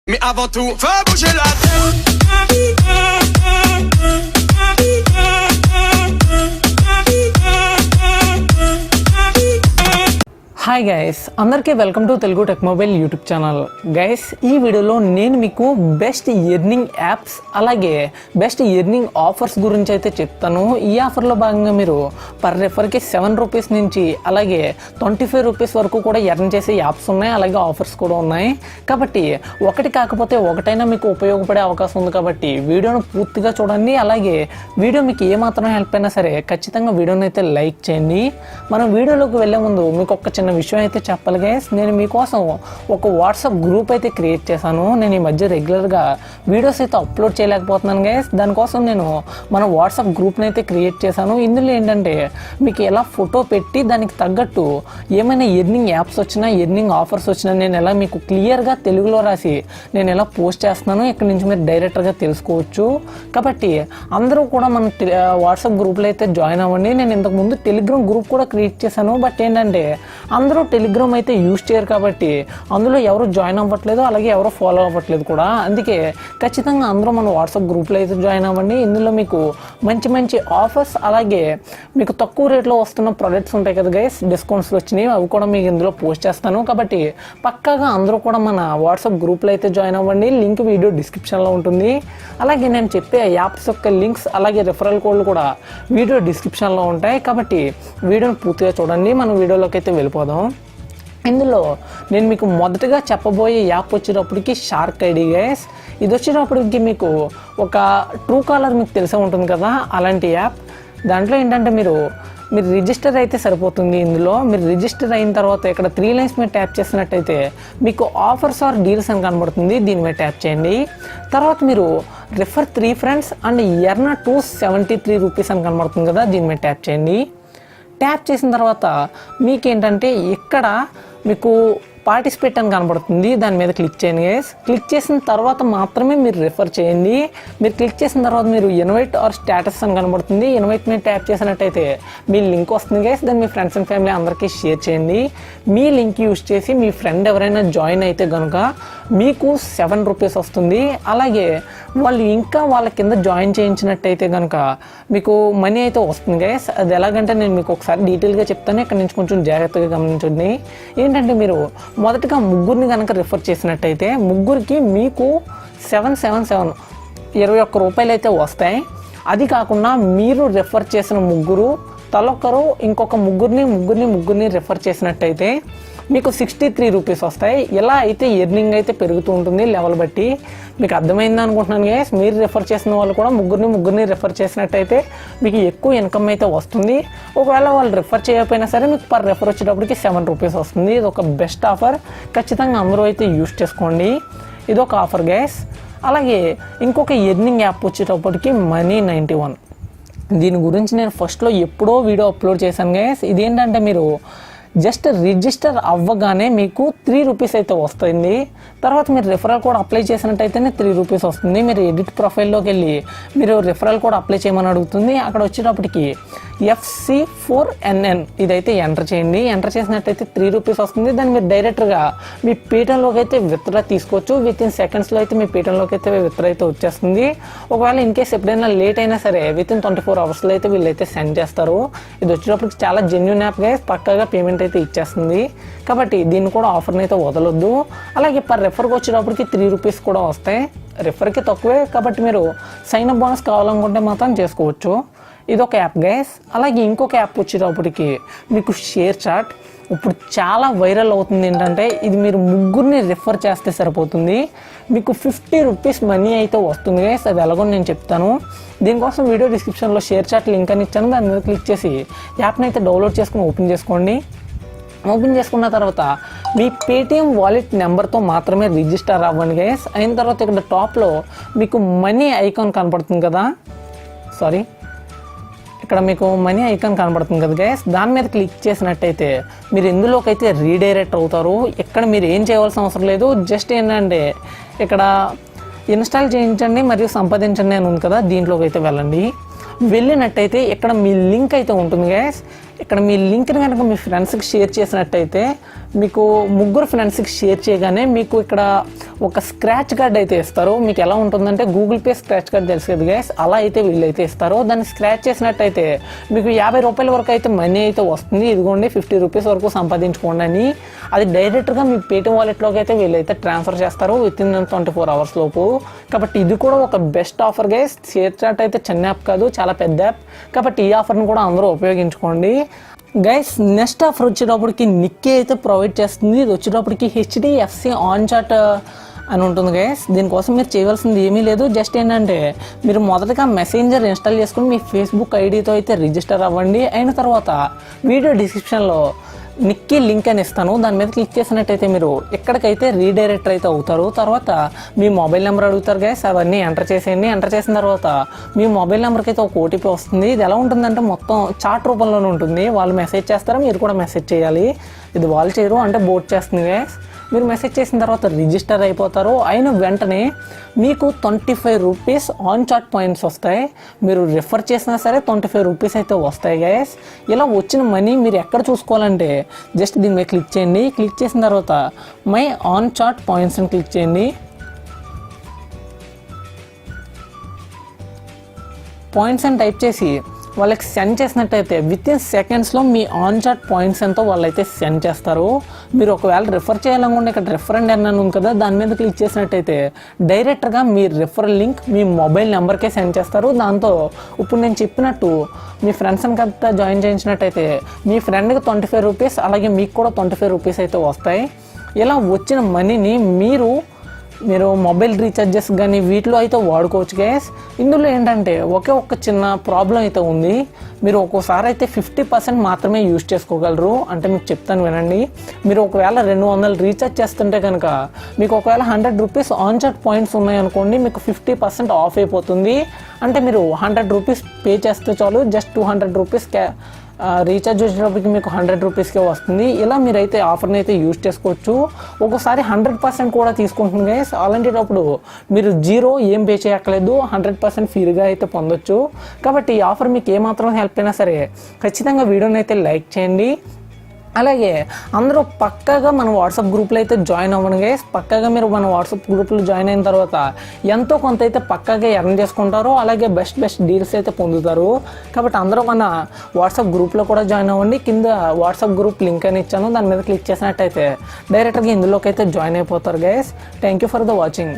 Mais avant tout, fais bouger la tête. Hi guys, అందరికీ welcome to Telugu tech mobile YouTube channel. Guys, ఈ వీడియోలో నేను మీకు best earning apps అలాగే best earning offers గురించి అయితే చెప్తాను. ఈ ఆఫర్లో భాగంగా మీరు పర్ రెఫర్కి 7 రూపీస్ నుంచి అలాగే 25 రూపీస్ వరకు కూడా ఎర్న్ చేసే యాప్స్ ఉన్నాయి, అలాగే ఆఫర్స్ కూడా ఉన్నాయి. కాబట్టి ఒకటి కాకపోతే ఒకటైనా మీకు ఉపయోగపడే అవకాశం ఉంది. కాబట్టి వీడియోను పూర్తిగా చూడండి. అలాగే వీడియో మీకు ఏమాత్రం హెల్ప్ అయినా సరే ఖచ్చితంగా వీడియోని అయితే లైక్ చేయండి. మనం వీడియోలోకి వెళ్ళే ముందు మీకు ఒక చిన్న విషయం అయితే చెప్పాలి గైస్. నేను మీకోసం ఒక వాట్సాప్ గ్రూప్ అయితే క్రియేట్ చేశాను. నేను ఈ మధ్య రెగ్యులర్గా వీడియోస్ అయితే అప్లోడ్ చేయలేకపోతున్నాను గైస్. దానికోసం నేను మన వాట్సాప్ గ్రూప్ని అయితే క్రియేట్ చేశాను. ఇందులో ఏంటంటే మీకు ఎలా ఫోటో పెట్టి దానికి తగ్గట్టు ఏమైనా ఎర్నింగ్ యాప్స్ వచ్చినా ఎర్నింగ్ ఆఫర్స్ వచ్చినా నేను ఎలా మీకు క్లియర్గా తెలుగులో రాసి నేను ఎలా పోస్ట్ చేస్తున్నాను. ఇక్కడ నుంచి మీరు డైరెక్ట్గా తెలుసుకోవచ్చు. కాబట్టి అందరూ కూడా మన వాట్సాప్ గ్రూప్లో అయితే జాయిన్ అవ్వండి. నేను ఇంతకుముందు టెలిగ్రామ్ గ్రూప్ కూడా క్రియేట్ చేశాను. బట్ ఏంటంటే అందరూ టెలిగ్రామ్ అయితే యూజ్ చేయరు కాబట్టి అందులో ఎవరు జాయిన్ అవ్వట్లేదు, అలాగే ఎవరు ఫాలో అవ్వట్లేదు కూడా. అందుకే ఖచ్చితంగా అందరూ మన వాట్సాప్ గ్రూప్లో అయితే జాయిన్ అవ్వండి. ఇందులో మీకు మంచి మంచి ఆఫర్స్ అలాగే మీకు తక్కువ రేట్లో వస్తున్న ప్రొడక్ట్స్ ఉంటాయి కదా గైస్, డిస్కౌంట్స్లో వచ్చినాయి, అవి కూడా మీకు ఇందులో పోస్ట్ చేస్తాను. కాబట్టి పక్కాగా అందరూ కూడా మన వాట్సాప్ గ్రూప్లో అయితే జాయిన్ అవ్వండి. లింక్ వీడియో డిస్క్రిప్షన్లో ఉంటుంది. అలాగే నేను చెప్పే యాప్స్ యొక్క లింక్స్ అలాగే రెఫరల్ కోడ్లు కూడా వీడియో డిస్క్రిప్షన్లో ఉంటాయి. కాబట్టి వీడియోని పూర్తిగా చూడండి. మనం వీడియోలోకి అయితే వెళ్ళిపోదాం. ఇందులో నేను మీకు మొదటగా చెప్పబోయే యాప్ వచ్చేటప్పటికి షార్క్ ఐడి గైస్. ఇది వచ్చేటప్పటికి మీకు ఒక ట్రూ కాలర్ మీకు తెలిసే ఉంటుంది కదా, అలాంటి యాప్. దాంట్లో ఏంటంటే మీరు రిజిస్టర్ అయితే సరిపోతుంది. ఇందులో మీరు రిజిస్టర్ అయిన తర్వాత ఇక్కడ 3 లైన్స్ మీద ట్యాప్ చేసినట్టయితే మీకు ఆఫర్స్ ఆర్ డీల్స్ అని కనబడుతుంది. దీని మీద ట్యాప్ చేయండి. తర్వాత మీరు refer 3 friends and earn 273 rupees అని కనబడుతుంది కదా, దీని మీద ట్యాప్ చేయండి. ట్యాప్ చేసిన తర్వాత మీకేంటంటే ఇక్కడ మీకు పార్టిసిపేట్ అని కనబడుతుంది, దాని మీద క్లిక్ చేయండి గైస్. క్లిక్ చేసిన తర్వాత మాత్రమే మీరు రిఫర్ చేయండి. మీరు క్లిక్ చేసిన తర్వాత మీరు ఇన్వైట్ ఆర్ స్టేటస్ అని కనబడుతుంది, ఇన్వైట్ మీద ట్యాప్ చేసినట్టయితే మీ లింక్ వస్తుంది గైస్. దాన్ని మీ ఫ్రెండ్స్ అండ్ ఫ్యామిలీ అందరికీ షేర్ చేయండి. మీ లింక్ యూజ్ చేసి మీ ఫ్రెండ్ ఎవరైనా జాయిన్ అయితే కనుక మీకు 7 రూపీస్ వస్తుంది. అలాగే వాళ్ళు ఇంకా వాళ్ళ కింద జాయిన్ చేయించినట్టయితే కనుక మీకు మనీ అయితే వస్తుంది గైస్. అది ఎలాగంటే నేను మీకు ఒకసారి డీటెయిల్గా చెప్తాను, ఇక్కడ నుంచి కొంచెం జాగ్రత్తగా గమనించండి. ఏంటంటే మీరు మొదటగా ముగ్గురిని కనుక రిఫర్ చేసినట్టయితే ముగ్గురికి మీకు 777 21 రూపాయలు అయితే వస్తాయి. అది కాకుండా మీరు రిఫర్ చేసిన ముగ్గురు తలొక్కరు ఇంకొక ముగ్గురిని రిఫర్ చేసినట్టయితే మీకు 63 రూపీస్ వస్తాయి. ఇలా అయితే ఎర్నింగ్ అయితే పెరుగుతూ ఉంటుంది లెవెల్ బట్టి. మీకు అర్థమైంది అనుకుంటున్నాను గైస్. మీరు రిఫర్ చేసిన వాళ్ళు కూడా ముగ్గురిని రిఫర్ చేసినట్టయితే మీకు ఎక్కువ ఇన్కమ్ అయితే వస్తుంది. ఒకవేళ వాళ్ళు రిఫర్ చేయకపోయినా సరే మీకు పర్ రిఫర్ వచ్చేటప్పటికి 7 రూపీస్ వస్తుంది. ఇది ఒక బెస్ట్ ఆఫర్, ఖచ్చితంగా అందరూ అయితే యూజ్ చేసుకోండి. ఇది ఒక ఆఫర్ గైస్. అలాగే ఇంకొక ఎర్నింగ్ యాప్ వచ్చేటప్పటికి mine.91. దీని గురించి నేను ఫస్ట్లో ఎప్పుడో వీడియో అప్లోడ్ చేశాను గైస్. ఇదేంటంటే మీరు జస్ట్ రిజిస్టర్ అవ్వగానే మీకు 3 రూపీస్ అయితే వస్తుంది. తర్వాత మీరు రిఫరల్ కోడ్ అప్లై చేసినట్టయితేనే 3 రూపీస్ వస్తుంది. మీరు ఎడిట్ ప్రొఫైల్లోకి వెళ్ళి మీరు రిఫరల్ కోడ్ అప్లై చేయమని అడుగుతుంది. అక్కడ వచ్చేటప్పటికి FC4NN ఇదైతే ఎంటర్ చేయండి. ఎంటర్ చేసినట్టయితే 3 రూపీస్ వస్తుంది. దాన్ని మీరు డైరెక్ట్గా మీ పేటిఎంలోకి అయితే విత్డ్రా తీసుకోవచ్చు. వితిన్ సెకండ్స్లో అయితే మీ పేటిఎంలోకి అయితే విత్డ్రా అయితే వచ్చేస్తుంది. ఒకవేళ ఇన్ కేస్ ఎప్పుడైనా లేట్ అయినా సరే వితిన్ 24 అవర్స్లో అయితే వీళ్ళైతే సెండ్ చేస్తారు. ఇది వచ్చేటప్పటికి చాలా జెన్యూన్ యాప్ గైస్, పక్కాగా పేమెంట్ అయితే ఇచ్చేస్తుంది. కాబట్టి దీన్ని కూడా ఆఫర్ని అయితే వదలొద్దు. అలాగే పర్ రెఫర్కి వచ్చేటప్పటికి 3 రూపీస్ కూడా వస్తాయి. రెఫర్కి తక్కువే కాబట్టి మీరు సైన్ అప్ బోనస్ కావాలనుకుంటే మాత్రం చేసుకోవచ్చు. ఇదొక యాప్ గైస్. అలాగే ఇంకొక యాప్ వచ్చేటప్పటికి మీకు షేర్ చాట్. ఇప్పుడు చాలా వైరల్ అవుతుంది. ఏంటంటే ఇది మీరు ముగ్గురిని రిఫర్ చేస్తే సరిపోతుంది, మీకు 50 రూపీస్ మనీ అయితే వస్తుంది గైస్. అది ఎలాగో నేను చెప్తాను. దీనికోసం వీడియో డిస్క్రిప్షన్లో షేర్ చాట్ లింక్ అని ఇచ్చాను. దాని మీద క్లిక్ చేసి యాప్ని అయితే డౌన్లోడ్ చేసుకుని ఓపెన్ చేసుకోండి. ఓపెన్ చేసుకున్న తర్వాత మీ పేటిఎం వాలెట్ నెంబర్తో మాత్రమే రిజిస్టర్ అవ్వండి గైస్. అయిన తర్వాత ఇక్కడ టాప్లో మీకు మనీ ఐకాన్ కనపడుతుంది కదా, ఇక్కడ మీకు మనీ ఐకాన్ కనబడుతుంది కదా గైస్, దాని మీద క్లిక్ చేసినట్టయితే మీరు ఇందులోకి అయితే రీడైరెక్ట్ అవుతారు. ఇక్కడ మీరు ఏం చేయవలసిన అవసరం లేదు. జస్ట్ ఏంటంటే ఇక్కడ ఇన్స్టాల్ చేయించండి మరియు సంపాదించండి అని ఉంది కదా, దీంట్లోకి అయితే వెళ్ళండి. వెళ్ళినట్టయితే ఇక్కడ మీ లింక్ అయితే ఉంటుంది గైస్. ఇక్కడ మీ లింక్ని కనుక మీ ఫ్రెండ్స్కి షేర్ చేసినట్టయితే మీకు ముగ్గురు ఫ్రెండ్స్కి షేర్ చేయగానే మీకు ఇక్కడ ఒక స్క్రాచ్ కార్డ్ అయితే ఇస్తారు. మీకు ఎలా ఉంటుందంటే గూగుల్ పే స్క్రాచ్ కార్డ్ తెలుసు కదా గైస్, అలా అయితే వీళ్ళైతే ఇస్తారు. దాన్ని స్క్రాచ్ చేసినట్టయితే మీకు 50 రూపాయల వరకు అయితే మనీ అయితే వస్తుంది. ఇదిగోండి 50 రూపీస్ వరకు సంపాదించుకోండి అని. అది డైరెక్ట్గా మీ పేటిఎం వాలెట్లోకి అయితే వీళ్ళైతే ట్రాన్స్ఫర్ చేస్తారు వితిన్ 24 అవర్స్ లోపు. కాబట్టి ఇది కూడా ఒక best offer guys. ShareChat అయితే చిన్న యాప్ కాదు, చాలా పెద్ద యాప్. కాబట్టి ఈ ఆఫర్ని కూడా అందరూ ఉపయోగించుకోండి గైస్. నెక్స్ట్ ఆఫర్ వచ్చేటప్పటికి నిక్కే అయితే ప్రొవైడ్ చేస్తుంది. ఇది వచ్చేటప్పటికి HDFC ఆన్ చాట్ అని ఉంటుంది గైస్. దీనికోసం మీరు చేయవలసింది ఏమీ లేదు. జస్ట్ ఏంటంటే మీరు మొదటగా మెసెంజర్ ఇన్స్టాల్ చేసుకుని మీ ఫేస్బుక్ ఐడితో అయితే రిజిస్టర్ అవ్వండి. అయిన తర్వాత వీడియో డిస్క్రిప్షన్లో నిక్కీ లింక్ అని ఇస్తాను, దాని మీద క్లిక్ చేసినట్టయితే మీరు ఎక్కడికైతే రీడైరెక్టర్ అయితే అవుతారు. తర్వాత మీ మొబైల్ నెంబర్ అడుగుతారు గైస్, అవన్నీ ఎంటర్ చేసేయండి. ఎంటర్ చేసిన తర్వాత మీ మొబైల్ నెంబర్కి అయితే ఒక OTP వస్తుంది. ఇది ఎలా ఉంటుందంటే మొత్తం చాట్ రూపంలోనే ఉంటుంది. వాళ్ళు మెసేజ్ చేస్తారా, మీరు కూడా మెసేజ్ చేయాలి. ఇది వాళ్ళు చేయరు, అంటే బోట్ చేస్తుంది గైస్. మీరు మెసేజ్ చేసిన తర్వాత రిజిస్టర్ అయిపోతారు. అయిన వెంటనే మీకు 25 రూపీస్ ఆన్ చాట్ పాయింట్స్ వస్తాయి. మీరు రిఫర్ చేసినా సరే 25 రూపీస్ అయితే వస్తాయి గైస్. ఇలా వచ్చిన మనీ మీరు ఎక్కడ చూసుకోవాలంటే జస్ట్ దీని మీద క్లిక్ చేయండి. క్లిక్ చేసిన తర్వాత మై ఆన్ చాట్ పాయింట్స్ అని క్లిక్ చేయండి. పాయింట్స్ అని టైప్ చేసి వాళ్ళకి సెండ్ చేసినట్టయితే వితిన్ సెకండ్స్లో మీ ఆన్ చాట్ పాయింట్స్ ఎంతో వాళ్ళైతే సెండ్ చేస్తారు. మీరు ఒకవేళ రిఫర్ చేయాలనుకుంటే ఇక్కడ రిఫరెండ్ అని ఉంది కదా, దాని మీద క్లిక్ చేసినట్టయితే డైరెక్ట్గా మీ రిఫరల్ లింక్ మీ మొబైల్ నెంబర్కే సెండ్ చేస్తారు. దాంతో ఇప్పుడు నేను చెప్పినట్టు మీ ఫ్రెండ్స్ని అంతా జాయిన్ చేయించినట్టయితే మీ ఫ్రెండ్కి 25 రూపీస్, అలాగే మీకు కూడా 25 రూపీస్ అయితే వస్తాయి. ఇలా వచ్చిన మనీని మీరు మొబైల్ రీఛార్జెస్ కానీ వీటిలో అయితే వాడుకోవచ్చు గైస్. ఇందులో ఏంటంటే ఒక్క చిన్న ప్రాబ్లం అయితే ఉంది. మీరు ఒక్కోసారి అయితే 50% మాత్రమే యూజ్ చేసుకోగలరు. అంటే మీకు చెప్తాను వినండి. మీరు ఒకవేళ 200 రీఛార్జ్ చేస్తుంటే కనుక మీకు ఒకవేళ 100 రూపీస్ ఆన్ చాట్ పాయింట్స్ ఉన్నాయనుకోండి, మీకు 50% ఆఫ్ అయిపోతుంది. అంటే మీరు 100 రూపీస్ పే చేస్తే చాలు, జస్ట్ 200 రూపీస్ రీఛార్జ్ వచ్చేటప్పటికి మీకు 100 రూపీస్కే వస్తుంది. ఇలా మీరైతే ఆఫర్ని అయితే యూజ్ చేసుకోవచ్చు. ఒక్కోసారి 100% కూడా తీసుకుంటుంది గైస్. అలాంటప్పుడు మీరు జీరో ఏం పే చేయక్కర్లేదు, 100% ఫ్రీగా అయితే పొందొచ్చు. కాబట్టి ఈ ఆఫర్ మీకు ఏమాత్రం హెల్ప్ అయినా సరే ఖచ్చితంగా వీడియోని అయితే లైక్ చేయండి. అలాగే అందరూ పక్కాగా మన వాట్సాప్ గ్రూప్లో అయితే జాయిన్ అవ్వండి గైస్. పక్కాగా మీరు మన వాట్సాప్ గ్రూప్లో జాయిన్ అయిన తర్వాత ఎంతో కొంత అయితే పక్కాగా ఎర్న్ చేసుకుంటారు. అలాగే బెస్ట్ డీల్స్ అయితే పొందుతారు. కాబట్టి అందరూ మన వాట్సాప్ గ్రూప్లో కూడా జాయిన్ అవ్వండి. కింద వాట్సాప్ గ్రూప్ లింక్ అని ఇచ్చాను, దాని మీద క్లిక్ చేసినట్టయితే డైరెక్ట్గా ఇందులోకి అయితే జాయిన్ అయిపోతారు guys. Thank you for the watching.